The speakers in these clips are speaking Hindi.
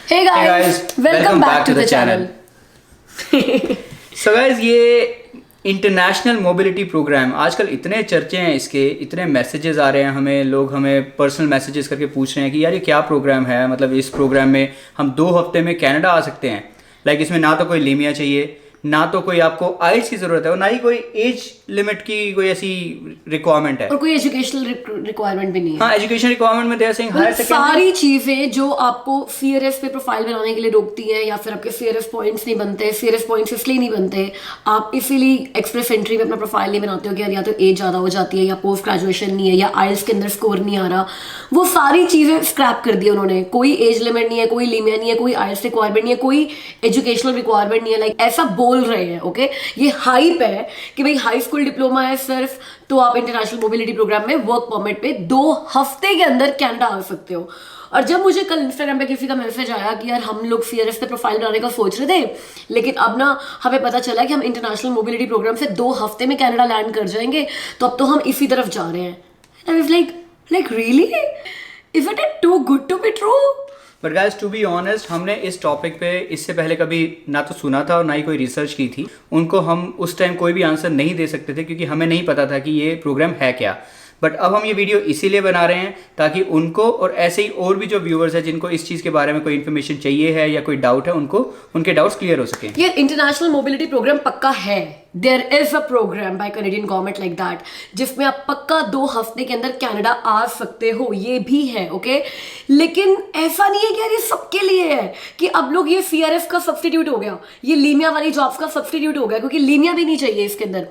Hey guys, welcome back to the channel. So guys, ये इंटरनेशनल मोबिलिटी प्रोग्राम आजकल इतने चर्चे हैं इसके, इतने मैसेजेस आ रहे हैं हमें, लोग हमें पर्सनल मैसेजेस करके पूछ रहे हैं कि यार ये क्या प्रोग्राम है, मतलब इस प्रोग्राम में हम 2 हफ्ते में कनाडा आ सकते हैं। लाइक इसमें ना तो कोई लीमिया चाहिए, ना तो कोई आपको आइल्स की जरूरत है और ना ही कोई एज लिमिट की कोई ऐसी रिक्वायरमेंट है और कोई एजुकेशनल रिक्वायरमेंट भी नहीं है। हाँ, एजुकेशन रिक्वायरमेंट में they are saying higher secondary सारी चीजें जो आपको सीआरएफ पे प्रोफाइल बनाने के लिए रोकती हैं या फिर आपके सीआरएफ पॉइंट्स नहीं बनते। सीआरएफ पॉइंट्स इसलिए नहीं बनते, आप इसीलिए एक्सप्रेस एंट्री में अपना प्रोफाइल नहीं बनाते हो कि या तो एज ज्यादा हो जाती है या पोस्ट ग्रेजुएशन नहीं है या आइल्स के अंदर स्कोर नहीं आ रहा। वो सारी चीजें स्क्रैप कर दी उन्होंने। कोई एज लिमिट नहीं है, कोई लीमिया नहीं है, कोई आइल्स रिक्वायरमेंट नहीं है, कोई एजुकेशनल रिक्वायरमेंट नहीं है। लाइक ऐसा बोल रहे हैं, ओके। ये हाइप है कि भाई हाई स्कूल डिप्लोमा है सिर्फ, तो आप इंटरनेशनल मोबिलिटी प्रोग्राम में वर्क परमिट पे 2 हफ्ते के अंदर कनाडा आ सकते हो। और जब मुझे कल इंस्टाग्राम पे किसी का मैसेज आया कि यार हम लोग सीआरएफ पे प्रोफाइल बनाने का सोच रहे थे, लेकिन अब ना हमें पता चला कि हम इंटरनेशनल मोबिलिटी प्रोग्राम से 2 हफ्ते में कनाडा लैंड कर जाएंगे, तो अब तो हम इसी तरफ जा रहे हैं। I was like really, is it too good to be true? But guys, to be honest, हमने इस टॉपिक पे इससे पहले कभी ना तो सुना था और ना ही कोई रिसर्च की थी। उनको हम उस टाइम कोई भी आंसर नहीं दे सकते थे क्योंकि हमें नहीं पता था कि ये प्रोग्राम है क्या। बट अब हम ये वीडियो इसीलिए बना रहे हैं ताकि उनको और ऐसे ही और भी जो व्यूअर्स हैं जिनको इस चीज़ के बारे में कोई इन्फॉर्मेशन चाहिए है या कोई डाउट है, उनको उनके डाउट्स क्लियर हो सके। ये इंटरनेशनल मोबिलिटी प्रोग्राम पक्का है। There is a program by Canadian government like that, जिसमें आप पक्का 2 हफ्ते के अंदर कनाडा आ सकते हो, ये भी है, ओके। लेकिन ऐसा नहीं है कि यार ये सबके लिए है कि अब लोग ये सीआरएफ का सब्स्टिट्यूट हो गया, ये लीमिया वाली जॉब्स का सब्स्टिट्यूट हो गया, क्योंकि लीमिया भी नहीं चाहिए इसके अंदर।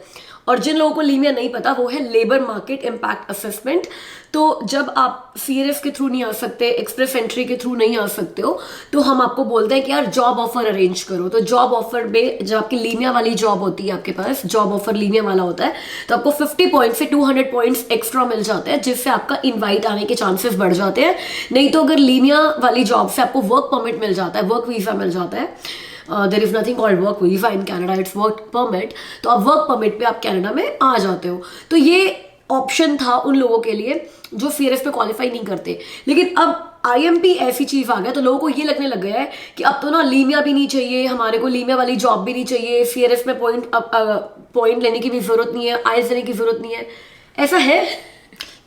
और जिन लोगों को लीमिया नहीं पता, वो है लेबर मार्केट इम्पैक्ट असेसमेंट। तो जब आप सीआरएफ के थ्रू नहीं आ सकते, एक्सप्रेस एंट्री के थ्रू नहीं आ सकते हो, तो हम आपको बोलते हैं कि यार जॉब ऑफर अरेंज करो। तो जॉब ऑफर में जब आपकी लीमिया वाली जॉब होती है, आपके पास जॉब ऑफर लीमिया वाला होता है, तो आपको 50 पॉइंट से 200 पॉइंट्स एक्स्ट्रा मिल जाते हैं, जिससे आपका इन्वाइट आने के चांसेस बढ़ जाते हैं। नहीं तो अगर लीमिया वाली जॉब से आपको वर्क परमिट मिल जाता है, वर्क वीजा मिल जाता है, there is nothing called work visa in Canada, it's work permit, तो आप वर्क परमिट पे आप कनाडा में आ जाते हो। तो ये ऑप्शन था उन लोगों के लिए जो सीआरएफ पे क्वालिफाई नहीं करते। लेकिन अब आईएमपी ऐसी चीज आ गया तो लोगों को ये लगने लग गया है कि अब तो ना लीमिया भी नहीं चाहिए, हमारे को लीमिया वाली जॉब भी नहीं चाहिए, सीआरएफ में पॉइंट लेने की भी जरूरत नहीं है, आइल्स देने की जरूरत नहीं है। ऐसा है?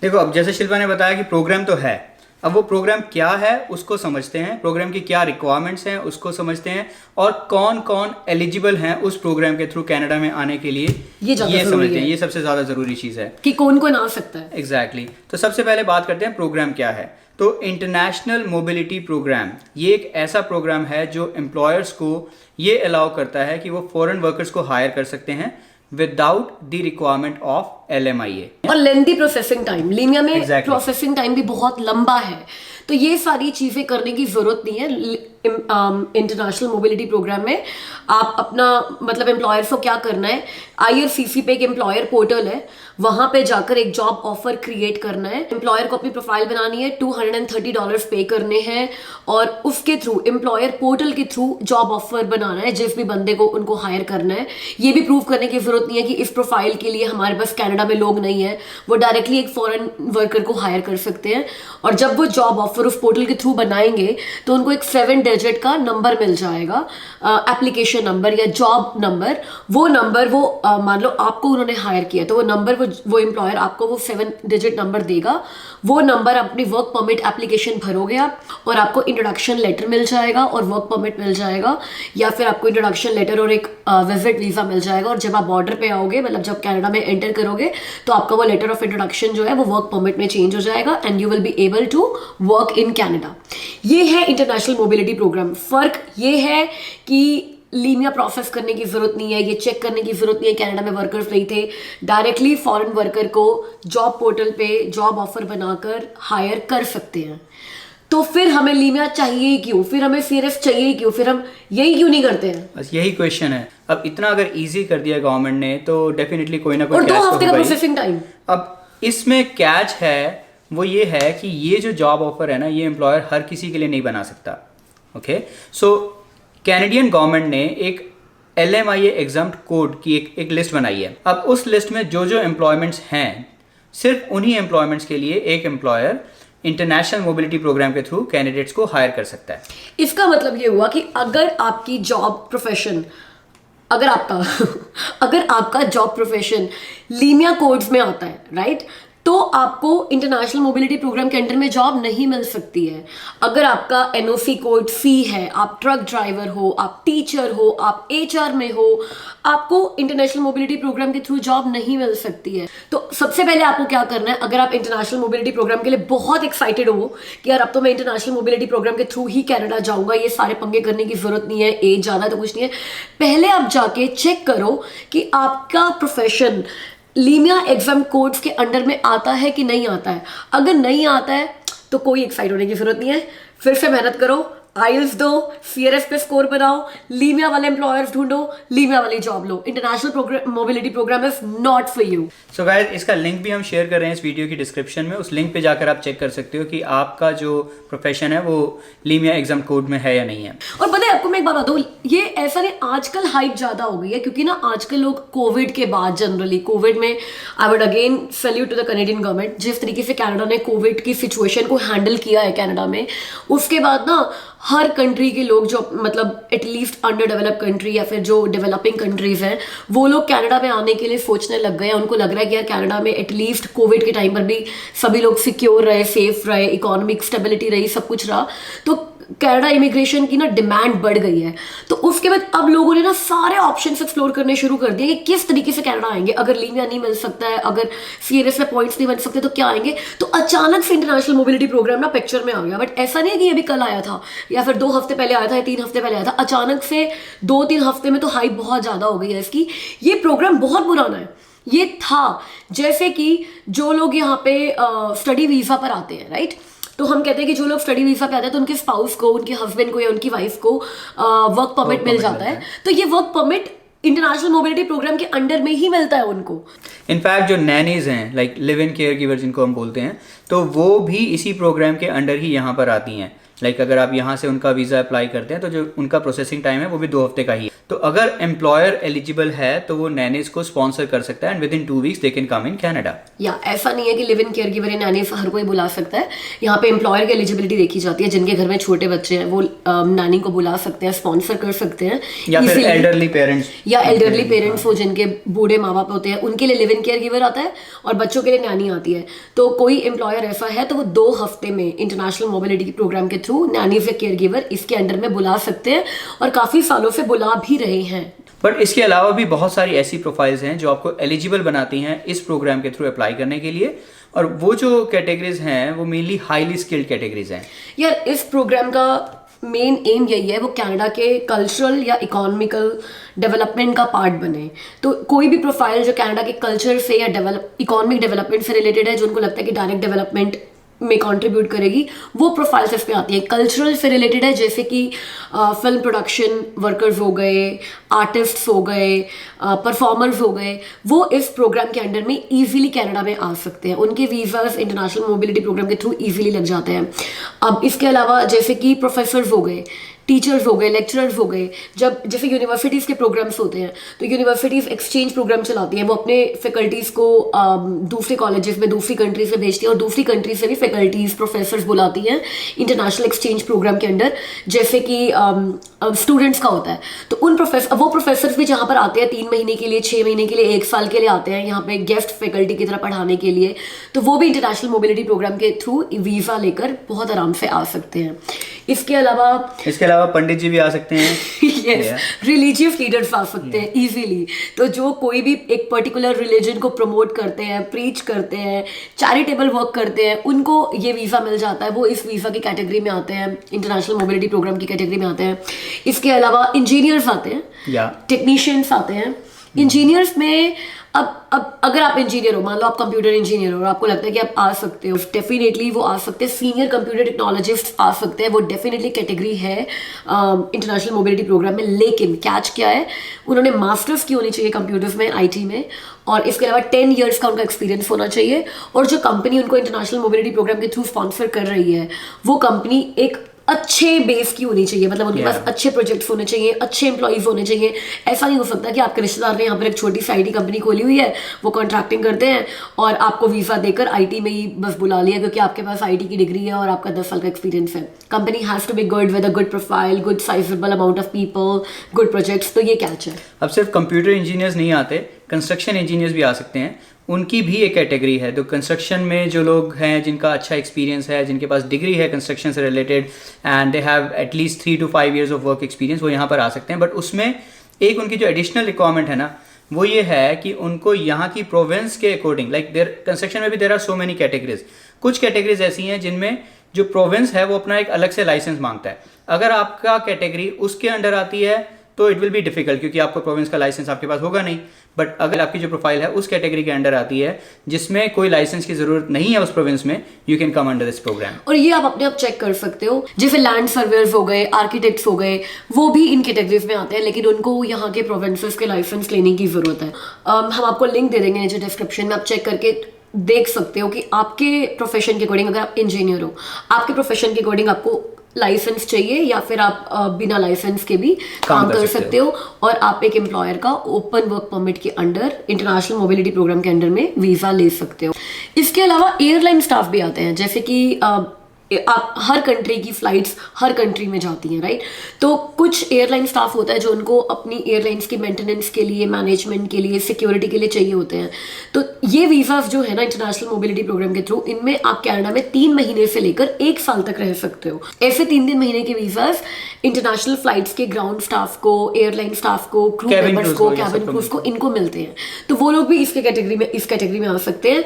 देखो, अब जैसे शिल्पा ने बताया कि प्रोग्राम तो है, अब वो प्रोग्राम क्या है उसको समझते हैं, प्रोग्राम की क्या रिक्वायरमेंट्स हैं उसको समझते हैं, और कौन कौन एलिजिबल हैं उस प्रोग्राम के थ्रू कनाडा में आने के लिए, ये समझते हैं। ये सबसे ज़्यादा ज़रूरी चीज़ है कि कौन कौन आ सकता है। एग्जैक्टली। तो सबसे पहले बात करते हैं प्रोग्राम क्या है। तो इंटरनेशनल मोबिलिटी प्रोग्राम ये एक ऐसा प्रोग्राम है जो एम्प्लॉयर्स को ये अलाउ करता है कि वो फॉरेन वर्कर्स को हायर कर सकते हैं without the requirement of LMIA। और लेंथी प्रोसेसिंग टाइम, लीमिया में प्रोसेसिंग टाइम भी बहुत लंबा है, तो ये सारी चीजें करने की जरूरत नहीं है। इंटरनेशनल मोबिलिटी प्रोग्राम में आप अपना मतलब एम्प्लॉयर्स को क्या करना है, IRCC पे एक एम्प्लॉयर पोर्टल है, वहां पे जाकर एक जॉब ऑफर क्रिएट करना है। एम्प्लॉयर को अपनी प्रोफाइल बनानी है, $230 पे करने हैं, और उसके थ्रू एम्प्लॉयर पोर्टल के थ्रू जॉब ऑफर बनाना है जिस भी बंदे को उनको हायर करना है। ये भी प्रूव करने की जरूरत नहीं है कि इस प्रोफाइल के लिए हमारे पास कनाडा में लोग नहीं है, वो डायरेक्टली एक फॉरेन वर्कर को हायर कर सकते हैं। और जब वो जॉब ऑफर उस पोर्टल के थ्रू बनाएंगे तो उनको एक 7 डिजिट का नंबर मिल जाएगा, एप्लीकेशन नंबर या जॉब नंबर। वो नंबर वो मान लो आपको उन्होंने हायर किया, तो वो नंबर वो एम्प्लॉयर आपको वो 7 डिजिट नंबर देगा। वो नंबर अपनी वर्क परमिट एप्लीकेशन भरोगे आप, और आपको इंट्रोडक्शन लेटर मिल जाएगा और वर्क परमिट मिल जाएगा, या फिर आपको इंट्रोडक्शन लेटर और एक विजिट वीजा मिल जाएगा। और जब आप बॉर्डर पे आओगे, मतलब जब कनाडा में एंटर करोगे, तो आपका वो लेटर ऑफ इंट्रोडक्शन जो है वो वर्क परमिट में चेंज हो जाएगा, and you will be able to work in Canada. ये है इंटरनेशनल मोबिलिटी प्रोग्राम। फर्क ये है कि लीमिया प्रोसेस करने की जरूरत नहीं है, ये चेक करने की जरूरत नहीं है कनाडा में वर्कर्स नहीं थे, डायरेक्टली फॉरेन वर्कर को जॉब पोर्टल पे जॉब ऑफर बनाकर हायर कर सकते हैं। तो फिर हमें लीमिया चाहिए क्यों, फिर हमें सीआरएफ चाहिए क्यों, फिर हम यही क्यों नहीं करते हैं? बस यही क्वेश्चन है। अब इतना अगर इजी कर दिया गवर्नमेंट ने तो डेफिनेटली कोई ना कोई, और 2 हफ्ते का प्रोसेसिंग टाइम। अब इसमें कैच है वो ये है कि ये जो जॉब ऑफर है ना, ये एम्प्लॉयर हर किसी के लिए नहीं बना सकता। ओके, सो कैनेडियन गवर्नमेंट ने एक LMIA एग्जम्प्ट कोड की एक लिस्ट बनाई है। अब उस लिस्ट में जो जो एम्प्लॉयमेंट्स हैं, सिर्फ उन्हीं एम्प्लॉयमेंट्स के लिए एक एम्प्लॉयर इंटरनेशनल मोबिलिटी प्रोग्राम के थ्रू कैंडिडेट्स को हायर कर सकता है। इसका मतलब ये हुआ कि अगर आपकी जॉब प्रोफेशन अगर आपका जॉब प्रोफेशन लीनिया कोड्स में आता है, राइट, तो आपको इंटरनेशनल मोबिलिटी प्रोग्राम के अंडर में जॉब नहीं मिल सकती है। अगर आपका एनओसी कोड सी है, आप ट्रक ड्राइवर हो, आप टीचर हो, आप एचआर में हो, आपको इंटरनेशनल मोबिलिटी प्रोग्राम के थ्रू जॉब नहीं मिल सकती है। तो सबसे पहले आपको क्या करना है, अगर आप इंटरनेशनल मोबिलिटी प्रोग्राम के लिए बहुत एक्साइटेड हो कि यार अब तो मैं इंटरनेशनल मोबिलिटी प्रोग्राम के थ्रू ही कनाडा जाऊंगा, ये सारे पंगे करने की जरूरत नहीं है, एज ज्यादा तो कुछ नहीं है, पहले आप जाके चेक करो कि आपका प्रोफेशन लीनिया एग्जाम कोड्स के अंडर में आता है कि नहीं आता है। अगर नहीं आता है तो कोई एक्साइट होने की जरूरत नहीं है, फिर से मेहनत करो, आइल्स दो, सीआरएफ पे स्कोर बनाओ, लीनिया वाले एम्प्लॉयर्स ढूंढो, लीनिया वाली जॉब लो। International mobility program is not for you. So guys, इसका लिंक भी हम शेयर कर रहे हैं इस वीडियो की डिस्क्रिप्शन में। उस लिंक पे जाकर आप चेक कर सकते हो कि आपका जो प्रोफेशन है वो लीनिया एग्जाम कोड में है या नहीं है। और पता है आपको, मैं एक बात बताऊं, ये ऐसा नहीं, आजकल हाइप ज्यादा हो गई है क्योंकि ना आजकल लोग कोविड के बाद, जनरली कोविड में, I would again salute to the Canadian government, जिस तरीके से कनाडा ने कोविड की सिचुएशन को हैंडल किया है कनाडा में, उसके बाद ना हर कंट्री के लोग जो मतलब एटलीस्ट अंडर डेवलप कंट्री या फिर जो डेवलपिंग कंट्रीज हैं, वो लोग कनाडा में आने के लिए सोचने लग गए हैं। उनको लग रहा है कि यार कनाडा में एटलीस्ट कोविड के टाइम पर भी सभी लोग सिक्योर रहे, सेफ रहे, इकोनॉमिक स्टेबिलिटी रही, सब कुछ रहा, तो कनाडा इमिग्रेशन की ना डिमांड बढ़ गई है। तो उसके बाद अब लोगों ने ना सारे ऑप्शंस एक्सप्लोर करने शुरू कर दिए कि किस तरीके से कनाडा आएंगे। अगर लीनिया नहीं मिल सकता है, अगर सीआरएस में पॉइंट्स नहीं बन सकते तो क्या आएंगे। तो अचानक से इंटरनेशनल मोबिलिटी प्रोग्राम ना पिक्चर में आ गया। बट ऐसा नहीं है कि ये भी कल आया था या फिर 2 हफ्ते पहले आया था या 3 हफ्ते पहले आया था। अचानक से 2-3 हफ्ते में तो हाइप बहुत ज्यादा हो गई है इसकी। ये प्रोग्राम बहुत पुराना है, ये था जैसे कि जो लोग यहाँ पे स्टडी वीजा पर आते हैं, राइट, तो हम कहते हैं कि जो लोग स्टडी वीजा पे आते हैं तो उनके स्पाउस को, उनके हस्बैंड को या उनकी वाइफ को वर्क परमिट मिल जाता है। तो ये work permit international mobility program के अंडर में ही मिलता है उनको। इनफैक्ट जो नैनीज हैं, like live in caregiver जिनको हम बोलते हैं, तो वो भी इसी प्रोग्राम के अंडर ही यहाँ पर आती हैं। लाइक अगर आप यहाँ से उनका वीज़ा अप्लाई करते हैं तो जो उनका प्रोसेसिंग टाइम है वो भी 2 हफ्ते का ही है। तो अगर एम्प्लॉयर एलिजिबल है तो वो नैनीज को स्पॉन्सर कर सकता है and with in 2 weeks they can come in Canada. या ऐसा नहीं है कि लिव इन केयर गिवर या नैनीज हर कोई बुला सकता है। यहाँ पे एम्प्लॉयर की एलिजिबिलिटी देखी जाती है। जिनके घर में छोटे बच्चे हैं वो नैनी को बुला सकते हैं, स्पॉन्सर कर सकते हैं, या फिर एल्डरली पेरेंट्स हो जिनके बूढ़े माँ बाप होते हैं, उनके लिए लिव इन केयर गिवर आता है और बच्चों के लिए नैनी आती है। तो कोई एम्प्लॉयर ऐसा है तो वो 2 हफ्ते में इंटरनेशनल मोबिलिटी प्रोग्राम के थ्रू नैनी या केयर गिवर इसके अंडर में बुला सकते हैं और काफी सालों से बुला भी रहे हैं। बट इसके अलावा भी बहुत सारी ऐसी प्रोफाइल्स हैं जो आपको एलिजिबल बनाती हैं इस प्रोग्राम के थ्रू अप्लाई करने के लिए, और वो जो कैटेगरीज हैं वो मेनली हाईली स्किल्ड कैटेगरीज हैं। यार इस प्रोग्राम का मेन एम यही है, वो कनाडा के कल्चरल या इकोनॉमिकल डेवलपमेंट का पार्ट बने। तो कोई भी प्रोफाइल जो कनाडा के कल्चर से या इकोनॉमिक डेवलपमेंट से रिलेटेड है, जो उनको लगता है कि डायरेक्ट डेवलपमेंट में कंट्रीब्यूट करेगी, वो प्रोफाइल्स इस पे आती है। कल्चरल से रिलेटेड है, जैसे कि फिल्म प्रोडक्शन वर्कर्स हो गए, आर्टिस्ट्स हो गए, परफॉर्मर्स हो गए, वो इस प्रोग्राम के अंडर में इजीली कनाडा में आ सकते हैं। उनके वीज़ास इंटरनेशनल मोबिलिटी प्रोग्राम के थ्रू इजीली लग जाते हैं। अब इसके अलावा जैसे कि प्रोफेसर्स हो गए, टीचर्स हो गए, लेक्चरर्स हो गए, जब जैसे यूनिवर्सिटीज़ के प्रोग्राम्स होते हैं तो यूनिवर्सिटीज़ एक्सचेंज प्रोग्राम चलाती हैं। वो अपने फैकल्टीज़ को दूसरे कॉलेजेस में दूसरी कंट्रीज में भेजती है और दूसरी कंट्री से भी फैकल्टीज़ प्रोफेसर्स बुलाती हैं इंटरनेशनल एक्सचेंज प्रोग्राम के अंडर, जैसे कि स्टूडेंट्स का होता है। तो वो प्रोफेसर्स भी जहाँ पर आते हैं 3 महीने के लिए, 6 महीने के लिए, 1 साल के लिए आते हैं यहाँ पे गेस्ट फैकल्टी की तरह पढ़ाने के लिए, तो वो भी इंटरनेशनल मोबिलिटी प्रोग्राम के थ्रू वीज़ा लेकर बहुत आराम से आ सकते हैं। इसके अलावा पंडित जी भी आ सकते हैं। यस, रिलीजियस लीडर्स आ सकते हैं इजीली। तो जो कोई भी एक पर्टिकुलर रिलीजन को प्रमोट करते हैं, प्रीच करते हैं, चैरिटेबल वर्क करते हैं, उनको ये वीज़ा मिल जाता है। वो इस वीज़ा की कैटेगरी में आते हैं, इंटरनेशनल मोबिलिटी प्रोग्राम की कैटेगरी में आते हैं। इसके अलावा इंजीनियर्स आते हैं, टेक्नीशियंस आते हैं। इंजीनियर्स में अब अगर आप इंजीनियर हो, मान लो आप कंप्यूटर इंजीनियर हो और आपको लगता है कि आप आ सकते हो, डेफिनेटली वो आ सकते हैं। सीनियर कंप्यूटर टेक्नोलॉजिस्ट आ सकते हैं, वो डेफिनेटली कैटेगरी है इंटरनेशनल मोबिलिटी प्रोग्राम में। लेकिन कैच क्या है, उन्होंने मास्टर्स की होनी चाहिए कंप्यूटर्स में, IT में, और इसके अलावा 10 ईयर्स का उनका एक्सपीरियंस होना चाहिए। और जो कंपनी उनको इंटरनेशनल मोबिलिटी प्रोग्राम के थ्रू स्पॉन्सर कर रही है, वो कंपनी एक अच्छे बेस की होनी चाहिए, मतलब उनके Yeah. पास अच्छे प्रोजेक्ट्स होने चाहिए, अच्छे एम्प्लॉइज होने चाहिए। ऐसा नहीं हो सकता कि आपके रिश्तेदार ने यहाँ पर एक छोटी सी आईटी कंपनी खोली हुई है, वो कॉन्ट्रैक्टिंग करते हैं और आपको वीजा देकर आईटी में ही बस बुला लिया क्योंकि आपके पास आईटी की डिग्री है और आपका 10 साल का एक्सपीरियंस है। Company has to be good with a good profile, good sizable amount of people, good projects. तो ये कैच है। अब सिर्फ कंप्यूटर इंजीनियर्स नहीं आते, कंस्ट्रक्शन इंजीनियर्स भी आ सकते हैं। उनकी भी एक कैटेगरी है। तो कंस्ट्रक्शन में जो लोग हैं जिनका अच्छा एक्सपीरियंस है, जिनके पास डिग्री है कंस्ट्रक्शन से related and they have at least 3 to 5 years of work experience, वो यहाँ पर आ सकते हैं। बट उसमें एक उनकी जो एडिशनल रिक्वायरमेंट है ना, वो ये है कि उनको यहाँ की प्रोविंस के अकॉर्डिंग, लाइक देयर कंस्ट्रक्शन में भी there are so many categories. कुछ कैटेगरीज ऐसी हैं जिनमें जो प्रोविंस है वो अपना एक अलग से लाइसेंस मांगता है। अगर आपका कैटेगरी उसके अंडर आती है तो इट विल बी डिफिकल्ट, क्योंकि आपको प्रोविंस का लाइसेंस आपके पास होगा नहीं। बट अगर आपकी जो प्रोफाइल है उस कैटेगरी के अंडर आती है जिसमें कोई लाइसेंस की जरूरत नहीं है उस प्रोविंस में, you can come under this program. और ये आप अपने आप चेक कर सकते हो, जैसे लैंड सर्वेयर्स हो गए, आर्किटेक्ट्स हो गए, वो भी इन कैटेगरीज में आते हैं, लेकिन उनको यहाँ के प्रोविंसेस के लाइसेंस लेने की जरूरत है। हम आपको लिंक दे देंगे नीचे डिस्क्रिप्शन में, आप चेक करके देख सकते हो कि आपके प्रोफेशन के अकॉर्डिंग, अगर आप इंजीनियर हो, आपके प्रोफेशन के अकॉर्डिंग आपको लाइसेंस चाहिए या फिर आप बिना लाइसेंस के भी काम कर सकते हो और आप एक एम्प्लॉयर का ओपन वर्क परमिट के अंडर, इंटरनेशनल मोबिलिटी प्रोग्राम के अंडर में वीजा ले सकते हो। इसके अलावा एयरलाइन स्टाफ भी आते हैं, जैसे कि आप हर कंट्री की फ्लाइट्स हर कंट्री में जाती हैं, राइट? तो कुछ एयरलाइन स्टाफ होता है जो उनको अपनी एयरलाइंस की मेंटेनेंस के लिए, मैनेजमेंट के लिए, सिक्योरिटी के लिए चाहिए होते हैं। तो ये वीज़ाज जो है ना इंटरनेशनल मोबिलिटी प्रोग्राम के थ्रू, इनमें आप कनाडा में 3 महीने से लेकर 1 साल तक रह सकते हो। ऐसे 3-3 महीने के वीज़ाज इंटरनेशनल फ्लाइट्स के ग्राउंड स्टाफ को, एयरलाइन स्टाफ को, क्रू मेंबर्स को, कैबिन क्रूज को, इनको मिलते हैं। तो वो लोग भी इस कैटेगरी में आ सकते हैं।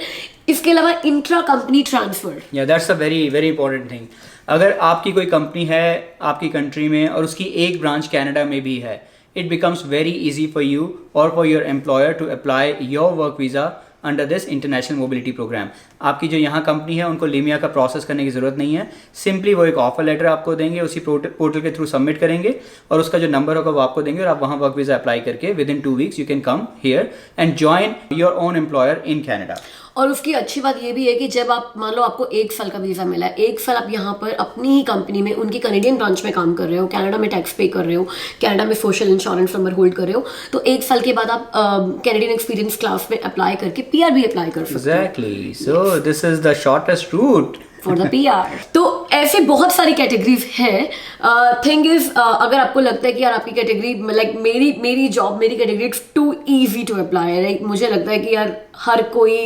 इसके अलावा इंट्रा कंपनी ट्रांसफर, या that's a very very important thing. अगर आपकी कोई कंपनी है आपकी कंट्री में और उसकी एक ब्रांच कनाडा में भी है, it becomes very easy for you और for your employer to apply your work visa under this international mobility programme. आपकी जो यहाँ कंपनी है उनको लीमिया का प्रोसेस करने की ज़रूरत नहीं है। सिंपली वो एक ऑफर लेटर आपको देंगे, उसी पोर्टल के थ्रू सबमिट करेंगे और उसका जो नंबर होगा वो आपको देंगे और आप वहाँ वर्क वीज़ा अप्लाई करके with in 2 weeks you can come here and join your own employer in Canada. और उसकी अच्छी बात ये भी है कि जब आप, मान लो आपको 1 साल का वीज़ा मिला है, 1 साल आप यहाँ पर अपनी ही कंपनी में, उनकी कनेडियन ब्रांच में काम कर रहे हो, कनाडा में टैक्स पे कर रहे हो, कनाडा में सोशल इंश्योरेंस नंबर होल्ड कर रहे हो, तो 1 साल के बाद आप कैनेडियन एक्सपीरियंस क्लास में अप्लाई करके PR भी अप्लाई कर सकते हो। Exactly, so this is the shortest route for the PR। तो ऐसे बहुत सारी कैटेगरीज हैं। थिंग इज, अगर आपको लगता है कि यार आपकी कैटेगरी, लाइक मेरी जॉब, मेरी category it's too easy to apply, like मुझे लगता है कि यार हर कोई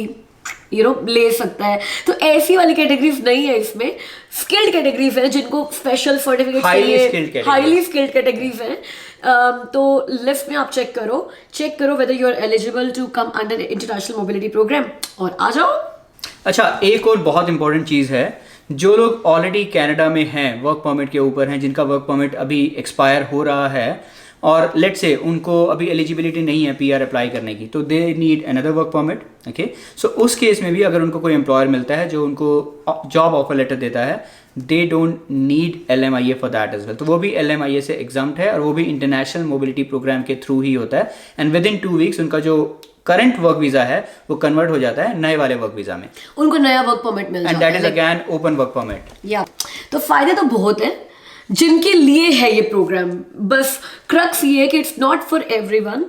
ले सकता है, तो ऐसी वाली कैटेगरीज नहीं है। इसमें स्किल्ड कैटेगरीज है जिनको स्पेशल सर्टिफिकेट चाहिए, हाईली स्किल्ड कैटेगरीज है। तो लिस्ट में आप चेक करो whether you are eligible to come under international mobility program और आ जाओ। अच्छा, एक और बहुत इंपॉर्टेंट चीज़ है, जो लोग ऑलरेडी कनाडा में हैं, वर्क परमिट के ऊपर हैं, जिनका वर्क परमिट अभी एक्सपायर हो रहा है और लेट्स से उनको अभी एलिजिबिलिटी नहीं है PR अप्लाई करने की, तो they need another work permit. Okay, so उस केस में भी अगर उनको कोई एम्प्लॉयर मिलता है जो उनको जॉब ऑफर लेटर देता है, they don't need LMIA for that as well. तो वो भी LMIA से एग्जाम्प्ट है और वो भी इंटरनेशनल मोबिलिटी प्रोग्राम के थ्रू ही होता है एंड विद इन 2 weeks उनका जो करंट वर्क वीजा है वो कन्वर्ट हो जाता है नए वाले वर्क वीजा में, उनको नया वर्क परमिट मिल जाता है, and that is again open work permit. या तो फायदे तो बहुत है जिनके लिए है ये प्रोग्राम। बस क्रक्स ये है कि इट्स नॉट फॉर एवरीवन,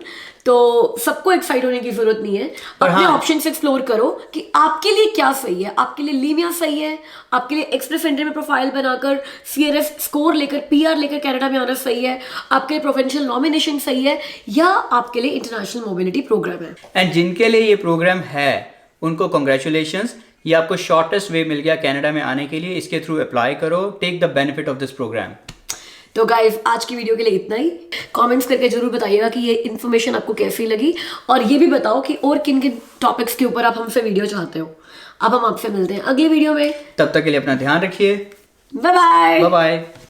तो सबको एक्साइट होने की जरूरत नहीं है। अपने ऑप्शंस एक्सप्लोर करो कि आपके लिए क्या सही है। आपके लिए लीमिया सही है, आपके लिए एक्सप्रेस एंट्री में प्रोफाइल बनाकर CRF स्कोर लेकर PR लेकर कनाडा में आना सही है, आपके लिए प्रोविंशियल नॉमिनेशन सही है, या आपके लिए इंटरनेशनल मोबिलिटी प्रोग्राम है। एंड जिनके लिए ये प्रोग्राम है उनको कॉन्ग्रेचुलेशंस, ये आपको शॉर्टेस्ट वे मिल गया कनाडा में आने के लिए। इसके थ्रू अप्लाई करो, take the benefit of this program. तो गाइज आज की वीडियो के लिए इतना ही। कमेंट्स करके जरूर बताइएगा कि ये इन्फॉर्मेशन आपको कैसी लगी और ये भी बताओ कि और किन किन टॉपिक्स के ऊपर आप हमसे वीडियो चाहते हो। अब हम आपसे मिलते हैं अगली वीडियो में, तब तक के लिए अपना ध्यान रखिए। Bye bye. Bye bye.